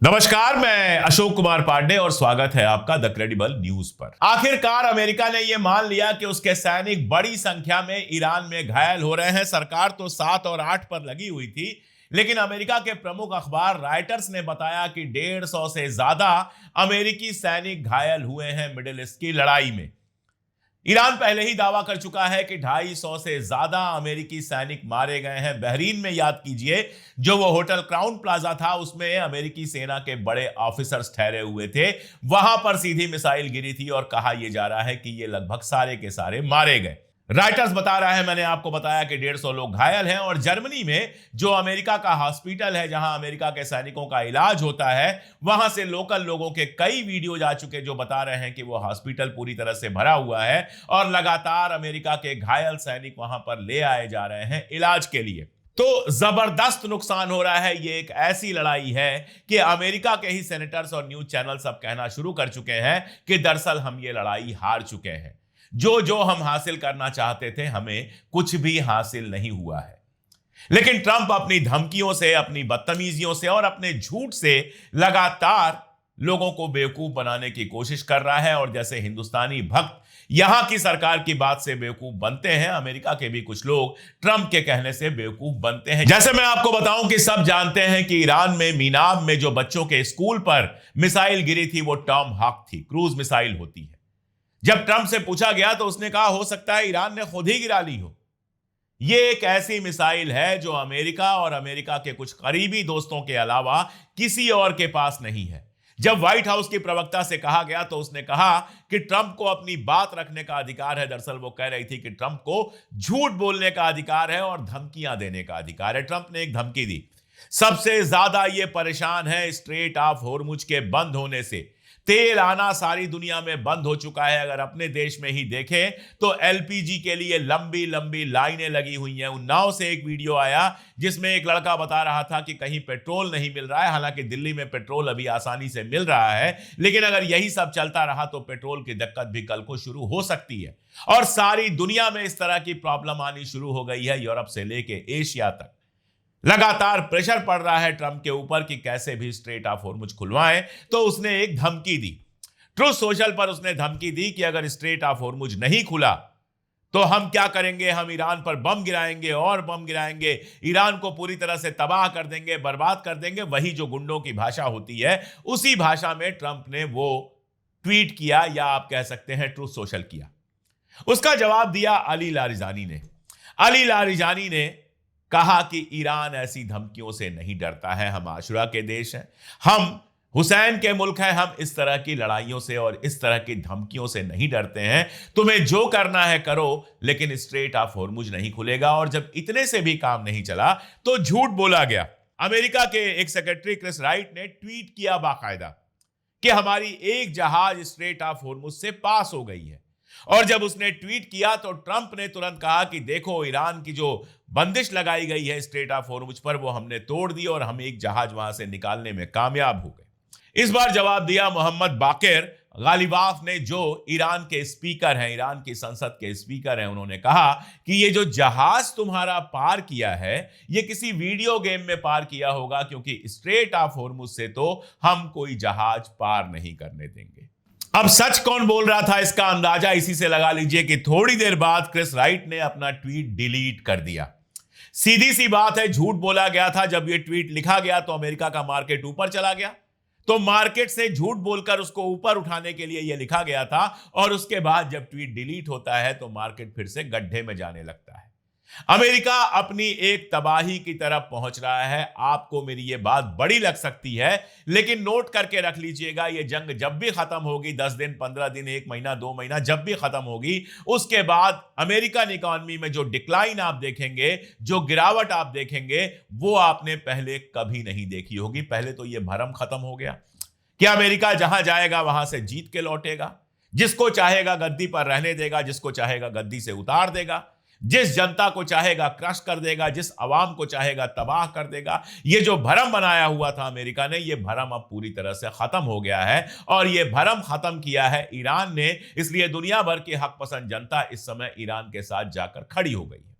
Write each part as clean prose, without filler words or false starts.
नमस्कार, मैं अशोक कुमार पांडे और स्वागत है आपका द क्रेडिबल न्यूज पर। आखिरकार अमेरिका ने यह मान लिया कि उसके सैनिक बड़ी संख्या में ईरान में घायल हो रहे हैं। सरकार तो 7 और 8 पर लगी हुई थी, लेकिन अमेरिका के प्रमुख अखबार रॉयटर्स ने बताया कि 150 से ज्यादा अमेरिकी सैनिक घायल हुए हैं मिडिल ईस्ट की लड़ाई में। ईरान पहले ही दावा कर चुका है कि 250 से ज्यादा अमेरिकी सैनिक मारे गए हैं। बहरीन में याद कीजिए, जो वो होटल क्राउन प्लाजा था, उसमें अमेरिकी सेना के बड़े ऑफिसर्स ठहरे हुए थे। वहां पर सीधी मिसाइल गिरी थी और कहा यह जा रहा है कि ये लगभग सारे के सारे मारे गए। रॉयटर्स बता रहा है, मैंने आपको बताया कि 150 लोग घायल हैं। और जर्मनी में जो अमेरिका का हॉस्पिटल है, जहां अमेरिका के सैनिकों का इलाज होता है, वहां से लोकल लोगों के कई वीडियो जा चुके जो बता रहे हैं कि वो हॉस्पिटल पूरी तरह से भरा हुआ है और लगातार अमेरिका के घायल सैनिक वहां पर ले आए जा रहे हैं इलाज के लिए। तो जबरदस्त नुकसान हो रहा है। ये एक ऐसी लड़ाई है कि अमेरिका के ही सेनेटर्स और न्यूज चैनल सब कहना शुरू कर चुके हैं कि दरअसल हम ये लड़ाई हार चुके हैं। जो हम हासिल करना चाहते थे, हमें कुछ भी हासिल नहीं हुआ है। लेकिन ट्रंप अपनी धमकियों से, अपनी बदतमीजियों से और अपने झूठ से लगातार लोगों को बेवकूफ बनाने की कोशिश कर रहा है। और जैसे हिंदुस्तानी भक्त यहां की सरकार की बात से बेवकूफ बनते हैं, अमेरिका के भी कुछ लोग ट्रंप के कहने से बेवकूफ बनते हैं। जैसे मैं आपको बताऊं कि सब जानते हैं कि ईरान में मीनाब में जो बच्चों के स्कूल पर मिसाइल गिरी थी, वो टॉम हॉक थी, क्रूज मिसाइल होती है। जब ट्रंप से पूछा गया तो उसने कहा हो सकता है ईरान ने खुद ही गिरा ली हो। यह एक ऐसी मिसाइल है जो अमेरिका और अमेरिका के कुछ करीबी दोस्तों के अलावा किसी और के पास नहीं है। जब व्हाइट हाउस की प्रवक्ता से कहा गया तो उसने कहा कि ट्रंप को अपनी बात रखने का अधिकार है। दरअसल वो कह रही थी कि ट्रंप को झूठ बोलने का अधिकार है और धमकियां देने का अधिकार है। ट्रंप ने एक धमकी दी, सबसे ज्यादा ये परेशान है स्ट्रेट ऑफ होर्मुज के बंद होने से। तेल आना सारी दुनिया में बंद हो चुका है। अगर अपने देश में ही देखें तो एलपीजी के लिए लंबी लंबी लाइनें लगी हुई हैं। उन्नाव से एक वीडियो आया जिसमें एक लड़का बता रहा था कि कहीं पेट्रोल नहीं मिल रहा है। हालांकि दिल्ली में पेट्रोल अभी आसानी से मिल रहा है, लेकिन अगर यही सब चलता रहा तो पेट्रोल की दिक्कत भी कल को शुरू हो सकती है। और सारी दुनिया में इस तरह की प्रॉब्लम आनी शुरू हो गई है। यूरोप से लेके एशिया तक लगातार प्रेशर पड़ रहा है ट्रंप के ऊपर कि कैसे भी स्ट्रेट ऑफ होर्मुज खुलवाएं। तो उसने एक धमकी दी, ट्रूथ सोशल पर उसने धमकी दी कि अगर स्ट्रेट ऑफ होर्मुज नहीं खुला तो हम क्या करेंगे, हम ईरान पर बम गिराएंगे और बम गिराएंगे, ईरान को पूरी तरह से तबाह कर देंगे, बर्बाद कर देंगे। वही जो गुंडों की भाषा होती है, उसी भाषा में ट्रंप ने वो ट्वीट किया, या आप कह सकते हैं ट्रूथ सोशल किया। उसका जवाब दिया अली लारिजानी ने। अली लारिजानी ने कहा कि ईरान ऐसी धमकियों से नहीं डरता है, हम आशुरा के देश हैं, हम हुसैन के मुल्क हैं, हम इस तरह की लड़ाइयों से और इस तरह की धमकियों से नहीं डरते हैं। तुम्हें जो करना है करो, लेकिन स्ट्रेट ऑफ होर्मुज नहीं खुलेगा। और जब इतने से भी काम नहीं चला तो झूठ बोला गया। अमेरिका के एक सेक्रेटरी क्रिस राइट ने ट्वीट किया बाकायदा कि हमारी एक जहाज स्ट्रेट ऑफ होर्मुज से पास हो गई है। और जब उसने ट्वीट किया तो ट्रंप ने तुरंत कहा कि देखो, ईरान की जो बंदिश लगाई गई है स्ट्रेट ऑफ होर्मुज पर, वो हमने तोड़ दी और हम एक जहाज वहां से निकालने में कामयाब हो गए। इस बार जवाब दिया मोहम्मद बाकिर गालिबाफ ने, जो ईरान के स्पीकर हैं, ईरान की संसद के स्पीकर हैं। उन्होंने कहा कि ये जो जहाज तुम्हारा पार किया है, ये किसी वीडियो गेम में पार किया होगा, क्योंकि स्ट्रेट ऑफ होर्मुज से तो हम कोई जहाज पार नहीं करने देंगे। अब सच कौन बोल रहा था, इसका अंदाजा इसी से लगा लीजिए कि थोड़ी देर बाद क्रिस राइट ने अपना ट्वीट डिलीट कर दिया। सीधी सी बात है, झूठ बोला गया था। जब यह ट्वीट लिखा गया तो अमेरिका का मार्केट ऊपर चला गया, तो मार्केट से झूठ बोलकर उसको ऊपर उठाने के लिए यह लिखा गया था। और उसके बाद जब ट्वीट डिलीट होता है तो मार्केट फिर से गड्ढे में जाने लगता है। अमेरिका अपनी एक तबाही की तरफ पहुंच रहा है। आपको मेरी यह बात बड़ी लग सकती है, लेकिन नोट करके रख लीजिएगा, यह जंग जब भी खत्म होगी, 10 दिन, 15 दिन, 1 महीना, 2 महीना, जब भी खत्म होगी, उसके बाद अमेरिकन इकॉनमी में जो डिक्लाइन आप देखेंगे, जो गिरावट आप देखेंगे, वो आपने पहले कभी नहीं देखी होगी। पहले तो यह भरम खत्म हो गया कि अमेरिका जहां जाएगा वहां से जीत के लौटेगा, जिसको चाहेगा गद्दी पर रहने देगा, जिसको चाहेगा गद्दी से उतार देगा, जिस जनता को चाहेगा क्रश कर देगा, जिस अवाम को चाहेगा तबाह कर देगा। ये जो भरम बनाया हुआ था अमेरिका ने, ये भरम अब पूरी तरह से खत्म हो गया है। और ये भरम खत्म किया है ईरान ने, इसलिए दुनिया भर की हक पसंद जनता इस समय ईरान के साथ जाकर खड़ी हो गई है।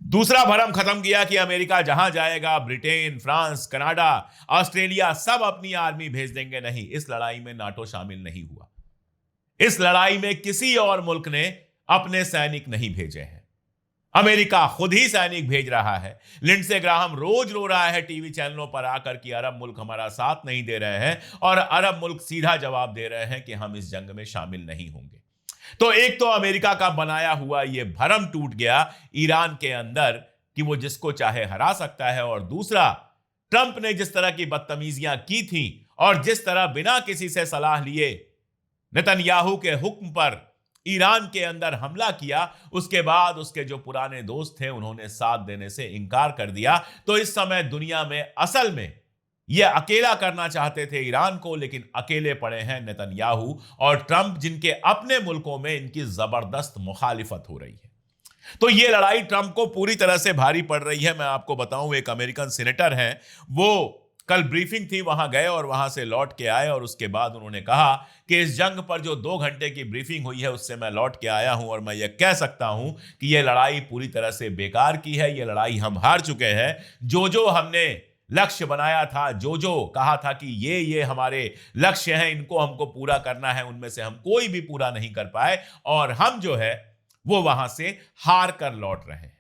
दूसरा भरम खत्म किया कि अमेरिका जहां जाएगा ब्रिटेन, फ्रांस, कनाडा, ऑस्ट्रेलिया सब अपनी आर्मी भेज देंगे। नहीं, इस लड़ाई में नाटो शामिल नहीं हुआ। इस लड़ाई में किसी और मुल्क ने अपने सैनिक नहीं भेजे हैं। अमेरिका खुद ही सैनिक भेज रहा है। लिंडसे ग्राहम रोज रो रहा है टीवी चैनलों पर आकर कि अरब मुल्क हमारा साथ नहीं दे रहे हैं, और अरब मुल्क सीधा जवाब दे रहे हैं कि हम इस जंग में शामिल नहीं होंगे। तो एक तो अमेरिका का बनाया हुआ यह भरम टूट गया ईरान के अंदर कि वो जिसको चाहे हरा सकता है, और दूसरा ट्रंप ने जिस तरह की बदतमीजियां की थी और जिस तरह बिना किसी से सलाह लिए नेतन्याहू के हुक्म पर ईरान के अंदर हमला किया, उसके बाद उसके जो पुराने दोस्त थे उन्होंने साथ देने से इनकार कर दिया। तो इस समय दुनिया में असल में ये अकेला करना चाहते थे ईरान को, लेकिन अकेले पड़े हैं नेतन्याहू और ट्रंप, जिनके अपने मुल्कों में इनकी जबरदस्त मुखालिफत हो रही है। तो ये लड़ाई ट्रंप को पूरी तरह से भारी पड़ रही है। मैं आपको बताऊं, एक अमेरिकन सीनेटर हैं, वो कल ब्रीफिंग थी, वहां गए और वहां से लौट के आए, और उसके बाद उन्होंने कहा कि इस जंग पर जो 2 घंटे की ब्रीफिंग हुई है उससे मैं लौट के आया हूं, और मैं ये कह सकता हूं कि यह लड़ाई पूरी तरह से बेकार की है। यह लड़ाई हम हार चुके हैं। जो हमने लक्ष्य बनाया था, जो कहा था कि ये हमारे लक्ष्य हैं, इनको हमको पूरा करना है, उनमें से हम कोई भी पूरा नहीं कर पाए, और हम जो है वो वहां से हार कर लौट रहे हैं।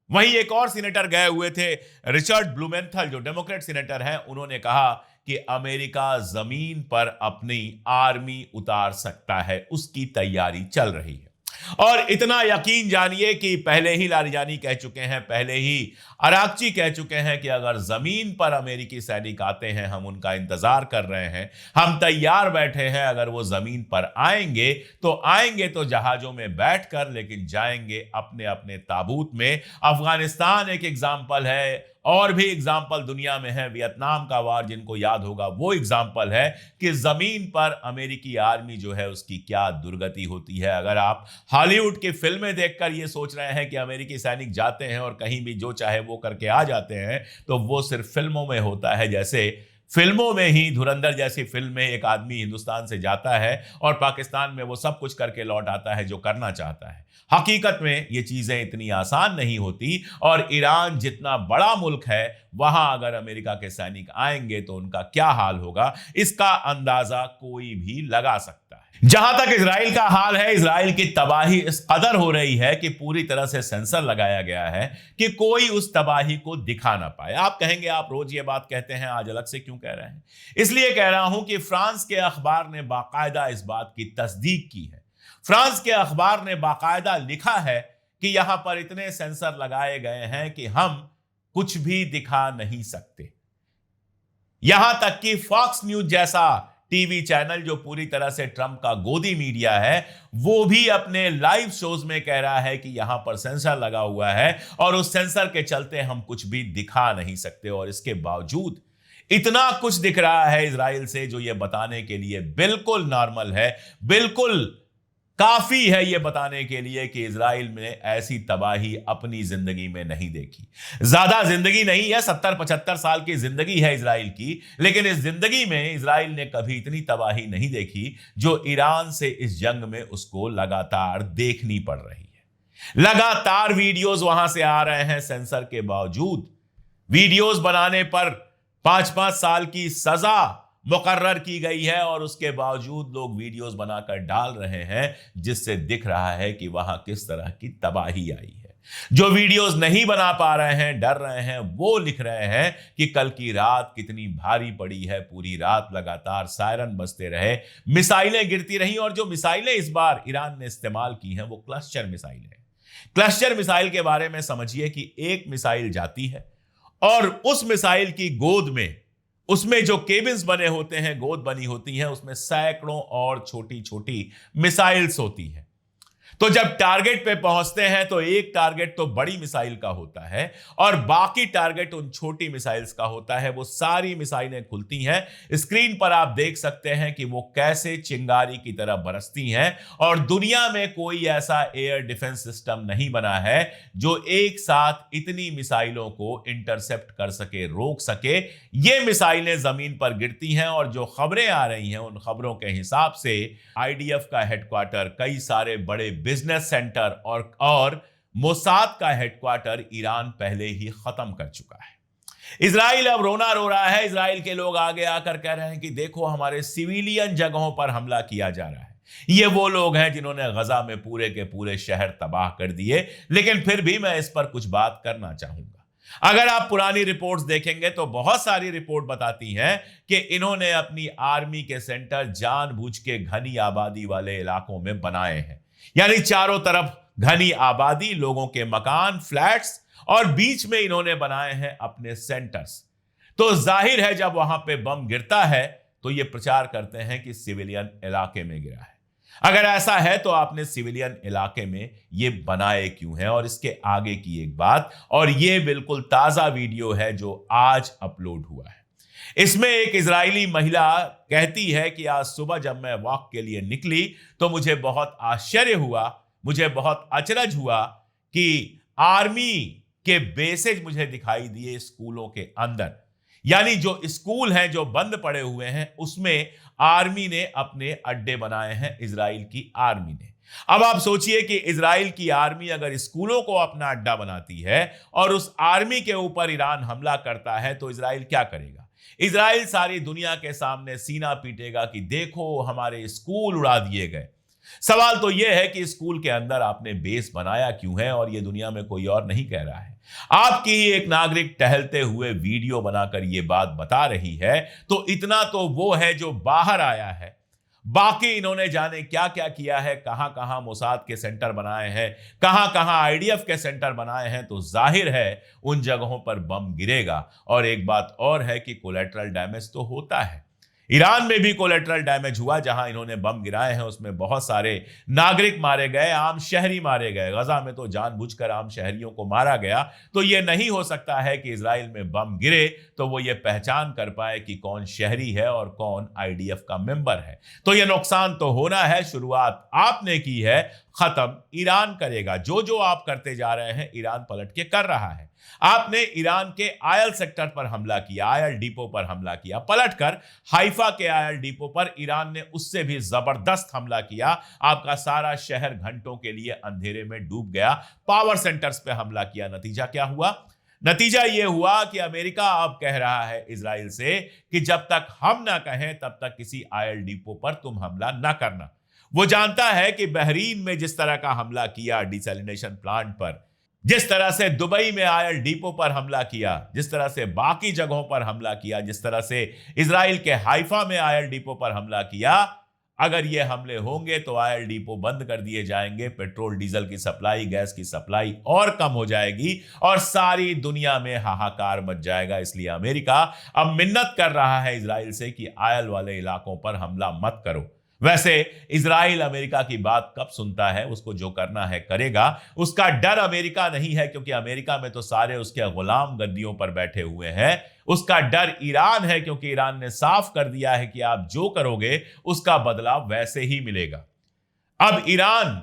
वहीं एक और सीनेटर गए हुए थे, रिचर्ड ब्लूमेंथल, जो डेमोक्रेट सीनेटर हैं, उन्होंने कहा कि अमेरिका जमीन पर अपनी आर्मी उतार सकता है, उसकी तैयारी चल रही है। और इतना यकीन जानिए कि पहले ही लारिजानी कह चुके हैं, पहले ही अरागची कह चुके हैं कि अगर जमीन पर अमेरिकी सैनिक आते हैं, हम उनका इंतजार कर रहे हैं, हम तैयार बैठे हैं। अगर वो जमीन पर आएंगे तो जहाजों में बैठकर, लेकिन जाएंगे अपने अपने ताबूत में। अफगानिस्तान एक एग्जाम्पल है, और भी एग्जाम्पल दुनिया में है। वियतनाम का वार जिनको याद होगा, वो एग्जाम्पल है कि जमीन पर अमेरिकी आर्मी जो है उसकी क्या दुर्गति होती है। अगर आप हॉलीवुड की फिल्में देखकर ये सोच रहे हैं कि अमेरिकी सैनिक जाते हैं और कहीं भी जो चाहे वो करके आ जाते हैं, तो वो सिर्फ फिल्मों में होता है। जैसे फिल्मों में ही धुरंधर जैसी फिल्म में एक आदमी हिंदुस्तान से जाता है और पाकिस्तान में वो सब कुछ करके लौट आता है जो करना चाहता है। हकीकत में ये चीजें इतनी आसान नहीं होती, और ईरान जितना बड़ा मुल्क है, वहां अगर अमेरिका के सैनिक आएंगे तो उनका क्या हाल होगा, इसका अंदाजा कोई भी लगा सकता है। जहां तक इजराइल का हाल है, इजराइल की तबाही इस कदर हो रही है कि पूरी तरह से सेंसर लगाया गया है कि कोई उस तबाही को दिखा ना पाए। आप कहेंगे आप रोज ये बात कहते हैं, आज अलग से क्यों कह रहे हैं? इसलिए कह रहा हूं कि फ्रांस के अखबार ने बाकायदा इस बात की तस्दीक की है। फ्रांस के अखबार ने बाकायदा लिखा है कि यहां पर इतने सेंसर लगाए गए हैं कि हम कुछ भी दिखा नहीं सकते। यहां तक कि फॉक्स न्यूज जैसा टीवी चैनल, जो पूरी तरह से ट्रंप का गोदी मीडिया है, वो भी अपने लाइव शोज में कह रहा है कि यहां पर सेंसर लगा हुआ है और उस सेंसर के चलते हम कुछ भी दिखा नहीं सकते। और इसके बावजूद इतना कुछ दिख रहा है इजराइल से, जो ये बताने के लिए बिल्कुल नॉर्मल है, बिल्कुल काफी है ये बताने के लिए कि इजराइल में ऐसी तबाही अपनी जिंदगी में नहीं देखी। ज्यादा जिंदगी नहीं है, 70-75 साल की जिंदगी है इजराइल की, लेकिन इस जिंदगी में इजराइल ने कभी इतनी तबाही नहीं देखी जो ईरान से इस जंग में उसको लगातार देखनी पड़ रही है। लगातार वीडियोस वहां से आ रहे हैं, सेंसर के बावजूद वीडियोस बनाने पर 5-5 साल की सजा मुकर्रर की गई है, और उसके बावजूद लोग वीडियोस बनाकर डाल रहे हैं, जिससे दिख रहा है कि वहां किस तरह की तबाही आई है। जो वीडियोस नहीं बना पा रहे हैं, डर रहे हैं, वो लिख रहे हैं कि कल की रात कितनी भारी पड़ी है। पूरी रात लगातार सायरन बजते रहे, मिसाइलें गिरती रहीं, और जो मिसाइलें इस बार ईरान ने इस्तेमाल की हैं वो क्लस्टर मिसाइल है। क्लस्टर मिसाइल के बारे में समझिए कि एक मिसाइल जाती है और उस मिसाइल की गोद में, उसमें जो केबिन्स बने होते हैं, गोद बनी होती है, उसमें सैकड़ों और छोटी छोटी मिसाइल्स होती हैं। तो जब टारगेट पे पहुंचते हैं तो एक टारगेट तो बड़ी मिसाइल का होता है और बाकी टारगेट उन छोटी मिसाइल्स का होता है। वो सारी मिसाइलें खुलती हैं। स्क्रीन पर आप देख सकते हैं कि वो कैसे चिंगारी की तरह बरसती हैं, और दुनिया में कोई ऐसा एयर डिफेंस सिस्टम नहीं बना है जो एक साथ इतनी मिसाइलों को इंटरसेप्ट कर सके, रोक सके। ये मिसाइलें जमीन पर गिरती हैं, और जो खबरें आ रही हैं उन खबरों के हिसाब से आईडीएफ का हेडक्वार्टर, कई सारे बड़े बिजनेस सेंटर और मोसाद का हेडक्वार्टर ईरान पहले ही खत्म कर चुका है। इजराइल अब रोना रो रहा है। इजराइल के लोग आगे आकर कह रहे हैं कि देखो हमारे सिविलियन जगहों पर हमला किया जा रहा है। ये वो लोग हैं जिन्होंने गजा में पूरे के पूरे शहर तबाह कर दिए। लेकिन फिर भी मैं इस पर कुछ बात करना चाहूंगा। अगर आप पुरानी रिपोर्ट्स देखेंगे तो बहुत सारी रिपोर्ट बताती हैं कि इन्होंने अपनी आर्मी के सेंटर जानबूझ के घनी आबादी वाले इलाकों में बनाए हैं। यानी चारों तरफ घनी आबादी, लोगों के मकान, फ्लैट्स, और बीच में इन्होंने बनाए हैं अपने सेंटर्स। तो जाहिर है जब वहां पे बम गिरता है तो ये प्रचार करते हैं कि सिविलियन इलाके में गिरा है। अगर ऐसा है तो आपने सिविलियन इलाके में ये बनाए क्यों है? और इसके आगे की एक बात, और ये बिल्कुल ताजा वीडियो है जो आज अपलोड हुआ है। इसमें एक इजरायली महिला कहती है कि आज सुबह जब मैं वॉक के लिए निकली तो मुझे बहुत आश्चर्य हुआ, मुझे बहुत अचरज हुआ कि आर्मी के बेसेज मुझे दिखाई दिए स्कूलों के अंदर। यानी जो स्कूल हैं जो बंद पड़े हुए हैं उसमें आर्मी ने अपने अड्डे बनाए हैं, इजराइल की आर्मी ने। अब आप सोचिए कि इजराइल की आर्मी अगर स्कूलों को अपना अड्डा बनाती है और उस आर्मी के ऊपर ईरान हमला करता है तो इजराइल क्या करेगा? इजराइल सारी दुनिया के सामने सीना पीटेगा कि देखो हमारे स्कूल उड़ा दिए गए। सवाल तो यह है कि स्कूल के अंदर आपने बेस बनाया क्यों है? और यह दुनिया में कोई और नहीं कह रहा है। आपकी ही एक नागरिक टहलते हुए वीडियो बनाकर यह बात बता रही है। तो इतना तो वो है जो बाहर आया है, बाकी इन्होंने जाने क्या क्या किया है, कहां कहां मोसाद के सेंटर बनाए हैं, कहां कहां आईडीएफ के सेंटर बनाए हैं। तो जाहिर है उन जगहों पर बम गिरेगा। और एक बात और है कि कोलैटरल डैमेज तो होता है। ईरान में भी कोलैटरल डैमेज हुआ। जहां इन्होंने बम गिराए हैं उसमें बहुत सारे नागरिक मारे गए, आम शहरी मारे गए। गजा में तो जानबूझकर आम शहरियों को मारा गया। तो यह नहीं हो सकता है कि इजराइल में बम गिरे तो वो ये पहचान कर पाए कि कौन शहरी है और कौन आईडीएफ का मेंबर है। तो यह नुकसान तो होना है। शुरुआत आपने की है, खत्म ईरान करेगा। जो जो आप करते जा रहे हैं ईरान पलट के कर रहा है। आपने ईरान के आयल सेक्टर पर हमला किया, आयल डिपो पर हमला किया, पलटकर हाइफा के आयल डिपो पर ईरान ने उससे भी जबरदस्त हमला किया। आपका सारा शहर घंटों के लिए अंधेरे में डूब गया। पावर सेंटर्स पे हमला किया। नतीजा क्या हुआ? नतीजा यह हुआ कि अमेरिका अब कह रहा है इजराइल से कि जब तक हम ना कहें तब तक किसी आयल डिपो पर तुम हमला ना करना। वो जानता है कि बहरीन में जिस तरह का हमला किया डिसैलिनेशन प्लांट पर, जिस तरह से दुबई में आयल डिपो पर हमला किया, जिस तरह से बाकी जगहों पर हमला किया, जिस तरह से इजराइल के हाइफा में आयल डिपो पर हमला किया, अगर ये हमले होंगे तो आयल डिपो बंद कर दिए जाएंगे, पेट्रोल डीजल की सप्लाई, गैस की सप्लाई और कम हो जाएगी और सारी दुनिया में हाहाकार मच जाएगा। इसलिए अमेरिका अब मिन्नत कर रहा है इजराइल से कि आयल वाले इलाकों पर हमला मत करो। वैसे इजराइल अमेरिका की बात कब सुनता है? उसको जो करना है करेगा। उसका डर अमेरिका नहीं है क्योंकि अमेरिका में तो सारे उसके गुलाम गद्दियों पर बैठे हुए हैं। उसका डर ईरान है क्योंकि ईरान ने साफ कर दिया है कि आप जो करोगे उसका बदला वैसे ही मिलेगा। अब ईरान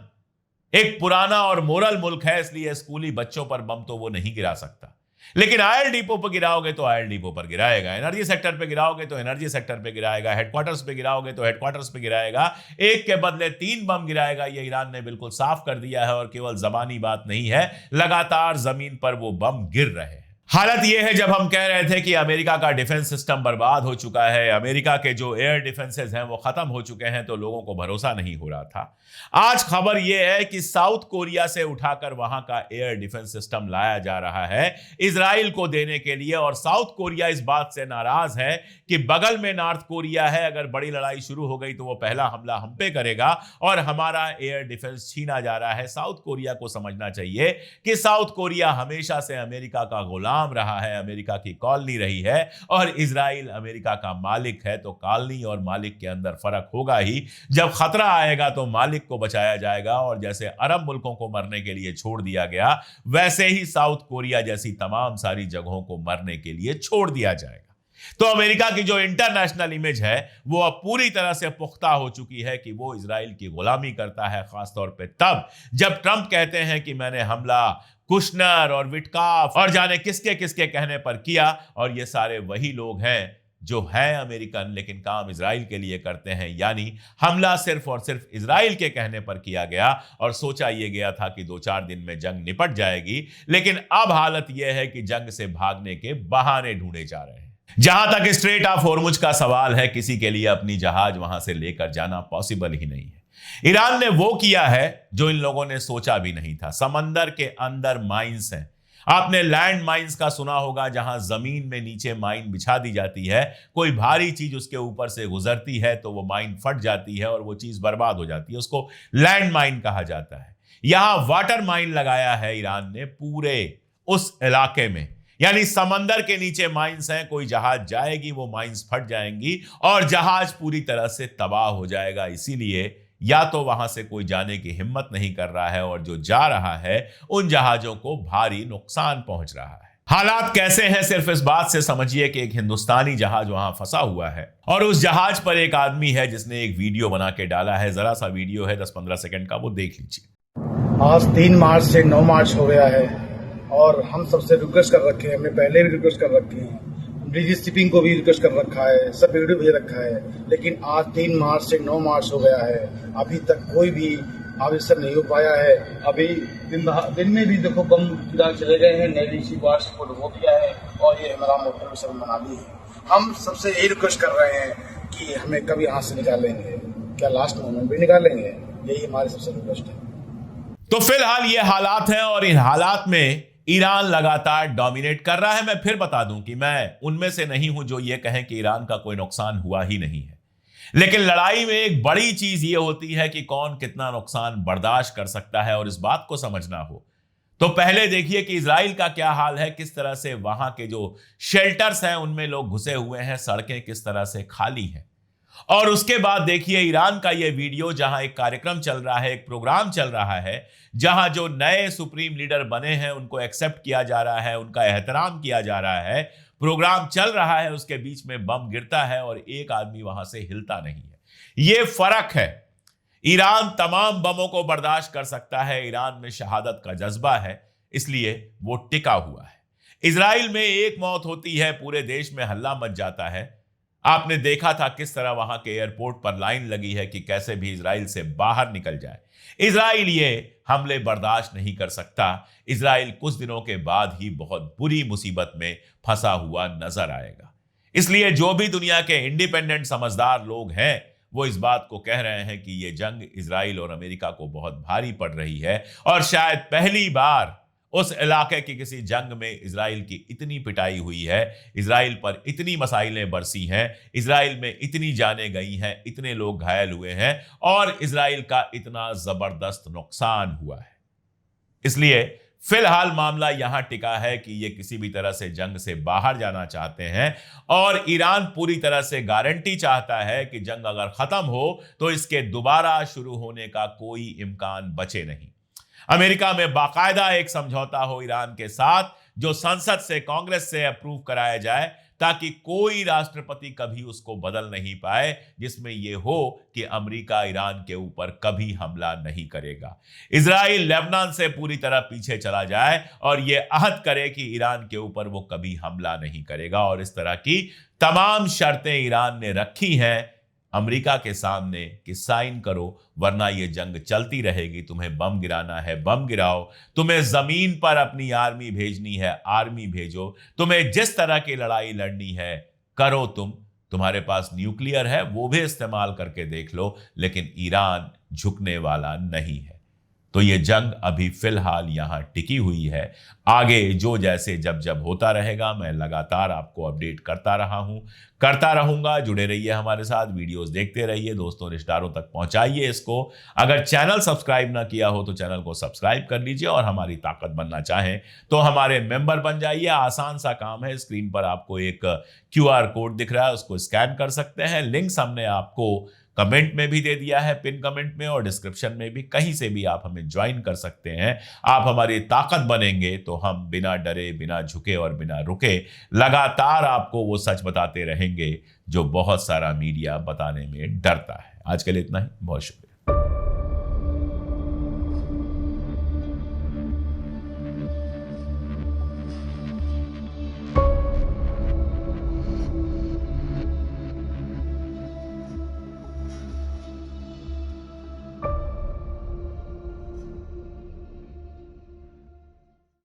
एक पुराना और मोरल मुल्क है, इसलिए स्कूली बच्चों पर बम तो वो नहीं गिरा सकता। लेकिन आयल डिपो पर गिराओगे तो आयल डिपो पर गिराएगा, एनर्जी सेक्टर पे गिराओगे तो एनर्जी सेक्टर पे गिराएगा, हेडक्वार्टर्स पे गिराओगे तो हेडक्वार्टर्स पे गिराएगा। एक के बदले 3 बम गिराएगा। ये ईरान ने बिल्कुल साफ कर दिया है और केवल जबानी बात नहीं है, लगातार जमीन पर वो बम गिर रहे हैं। हालत यह है, जब हम कह रहे थे कि अमेरिका का डिफेंस सिस्टम बर्बाद हो चुका है, अमेरिका के जो एयर डिफेंसेस हैं वो खत्म हो चुके हैं, तो लोगों को भरोसा नहीं हो रहा था। आज खबर यह है कि साउथ कोरिया से उठाकर वहां का एयर डिफेंस सिस्टम लाया जा रहा है इजराइल को देने के लिए। और साउथ कोरिया इस बात से नाराज है कि बगल में नॉर्थ कोरिया है, अगर बड़ी लड़ाई शुरू हो गई तो वो पहला हमला हम पे करेगा और हमारा एयर डिफेंस छीना जा रहा है। साउथ कोरिया को समझना चाहिए कि साउथ कोरिया हमेशा से अमेरिका का गुलाम रहा है, अमेरिका की कॉलोनी रही है और इजराइल अमेरिका का मालिक है। तो कॉलोनी और मालिक के अंदर फर्क होगा ही। जब खतरा आएगा तो मालिक को बचाया जाएगा और जैसे अरब मुल्कों को मरने के लिए छोड़ दिया गया, वैसे ही साउथ कोरिया जैसी तमाम सारी जगहों को मरने के लिए छोड़ दिया जाएगा। तो अमेरिका की जो इंटरनेशनल इमेज है वो अब पूरी तरह से पुख्ता हो चुकी है कि वो इजराइल की गुलामी करता है, खासतौर पे तब जब ट्रंप कहते हैं कि मैंने हमला कुशनर और विटकाफ और जाने किसके किसके कहने पर किया। और ये सारे वही लोग हैं जो है अमेरिकन लेकिन काम इजराइल के लिए करते हैं, यानी हमला सिर्फ और सिर्फ इजराइल के कहने पर किया गया और सोचा यह गया था कि 2-4 दिन में जंग निपट जाएगी, लेकिन अब हालत यह है कि जंग से भागने के बहाने ढूंढे जा रहे हैं। जहां तक स्ट्रेट ऑफ हॉर्मुज का सवाल है, किसी के लिए अपनी जहाज वहां से लेकर जाना पॉसिबल ही नहीं है। ईरान ने वो किया है जो इन लोगों ने सोचा भी नहीं था। समंदर के अंदर माइंस हैं। आपने लैंड माइंस का सुना होगा, जहां जमीन में नीचे माइन बिछा दी जाती है, कोई भारी चीज उसके ऊपर से गुजरती है तो वो माइन फट जाती है और वो चीज बर्बाद हो जाती है, उसको लैंड माइन कहा जाता है। यहां वाटर माइन लगाया है ईरान ने पूरे उस इलाके में, यानी समंदर के नीचे माइंस हैं, कोई जहाज जाएगी वो माइंस फट जाएंगी और जहाज पूरी तरह से तबाह हो जाएगा। इसीलिए या तो वहां से कोई जाने की हिम्मत नहीं कर रहा है और जो जा रहा है उन जहाजों को भारी नुकसान पहुंच रहा है। हालात कैसे हैं सिर्फ इस बात से समझिए कि एक हिंदुस्तानी जहाज वहां फंसा हुआ है और उस जहाज पर एक आदमी है जिसने एक वीडियो बना के डाला है। जरा सा वीडियो है 10-15 सेकंड का, वो देख लीजिए। आज 3 मार्च से 9 मार्च हो गया है और हम सबसे रिक्वेस्ट कर रखे हैं, हमने पहले भी रिक्वेस्ट कर रखे हैं, ब्रिटिश शिपिंग को भी रिक्वेस्ट कर रखा है, सब वीडियो भेज रखा है, लेकिन आज 3 मार्च से 9 मार्च हो गया है, अभी तक कोई भी आविष्कार नहीं हो पाया है। अभी दिन में भी देखो बम गिरा चले गए हैं, नैली सी बार्स को डुबो दिया है और ये हमारा मोटर सब बना दी है। हम सबसे यही रिक्वेस्ट कर रहे हैं कि हमें कभी हाथ से निकालेंगे, क्या लास्ट मोमेंट भी निकालेंगे, यही हमारी सबसे रिक्वेस्ट है। तो फिलहाल ये हालात हैं और इन हालात में ईरान लगातार डोमिनेट कर रहा है। मैं फिर बता दूं कि मैं उनमें से नहीं हूं जो ये कहें कि ईरान का कोई नुकसान हुआ ही नहीं है, लेकिन लड़ाई में एक बड़ी चीज ये होती है कि कौन कितना नुकसान बर्दाश्त कर सकता है और इस बात को समझना हो तो पहले देखिए कि इजराइल का क्या हाल है, किस तरह से वहां के जो शेल्टर्स हैं उनमें लोग घुसे हुए हैं, सड़कें किस तरह से खाली हैं। और उसके बाद देखिए ईरान का यह वीडियो, जहां एक कार्यक्रम चल रहा है, एक प्रोग्राम चल रहा है, जहां जो नए सुप्रीम लीडर बने हैं उनको एक्सेप्ट किया जा रहा है, उनका एहतराम किया जा रहा है, प्रोग्राम चल रहा है, उसके बीच में बम गिरता है और एक आदमी वहां से हिलता नहीं है। यह फर्क है। ईरान तमाम बमों को बर्दाश्त कर सकता है, ईरान में शहादत का जज्बा है, इसलिए वो टिका हुआ है। इजराइल में एक मौत होती है, पूरे देश में हल्ला मच जाता है। आपने देखा था किस तरह वहां के एयरपोर्ट पर लाइन लगी है कि कैसे भी इजराइल से बाहर निकल जाए। इजराइल ये हमले बर्दाश्त नहीं कर सकता। इजराइल कुछ दिनों के बाद ही बहुत बुरी मुसीबत में फंसा हुआ नजर आएगा। इसलिए जो भी दुनिया के इंडिपेंडेंट समझदार लोग हैं वो इस बात को कह रहे हैं कि ये जंग इजराइल और अमेरिका को बहुत भारी पड़ रही है और शायद पहली बार उस इलाके की किसी जंग में इजराइल की इतनी पिटाई हुई है, इजराइल पर इतनी मसाइलें बरसी हैं, इजराइल में इतनी जानें गई हैं, इतने लोग घायल हुए हैं और इजराइल का इतना जबरदस्त नुकसान हुआ है। इसलिए फिलहाल मामला यहां टिका है कि ये किसी भी तरह से जंग से बाहर जाना चाहते हैं और ईरान पूरी तरह से गारंटी चाहता है कि जंग अगर खत्म हो तो इसके दोबारा शुरू होने का कोई इम्कान बचे नहीं। अमेरिका में बाकायदा एक समझौता हो ईरान के साथ जो संसद से, कांग्रेस से अप्रूव कराया जाए ताकि कोई राष्ट्रपति कभी उसको बदल नहीं पाए, जिसमें यह हो कि अमेरिका ईरान के ऊपर कभी हमला नहीं करेगा। इजराइल लेबनान से पूरी तरह पीछे चला जाए और यह अहद करे कि ईरान के ऊपर वो कभी हमला नहीं करेगा और इस तरह की तमाम शर्तें ईरान ने रखी हैं अमेरिका के सामने कि साइन करो वरना ये जंग चलती रहेगी। तुम्हें बम गिराना है बम गिराओ, तुम्हें जमीन पर अपनी आर्मी भेजनी है आर्मी भेजो, तुम्हें जिस तरह की लड़ाई लड़नी है करो, तुम्हारे पास न्यूक्लियर है वो भी इस्तेमाल करके देख लो, लेकिन ईरान झुकने वाला नहीं है। तो ये जंग अभी फिलहाल यहां टिकी हुई है। आगे जो जैसे जब जब होता रहेगा मैं लगातार आपको अपडेट करता रहूंगा। जुड़े रहिए हमारे साथ, वीडियोस देखते रहिए, दोस्तों रिश्तेदारों तक पहुंचाइए इसको। अगर चैनल सब्सक्राइब ना किया हो तो चैनल को सब्सक्राइब कर लीजिए और हमारी ताकत बनना चाहें तो हमारे मेंबर बन जाइए। आसान सा काम है, स्क्रीन पर आपको एक QR कोड दिख रहा है, उसको स्कैन कर सकते हैं। लिंक्स हमने आपको कमेंट में भी दे दिया है, पिन कमेंट में और डिस्क्रिप्शन में भी, कहीं से भी आप हमें ज्वाइन कर सकते हैं। आप हमारी ताकत बनेंगे तो हम बिना डरे, बिना झुके और बिना रुके लगातार आपको वो सच बताते रहेंगे जो बहुत सारा मीडिया बताने में डरता है। आज के लिए इतना ही, बहुत शुक्रिया।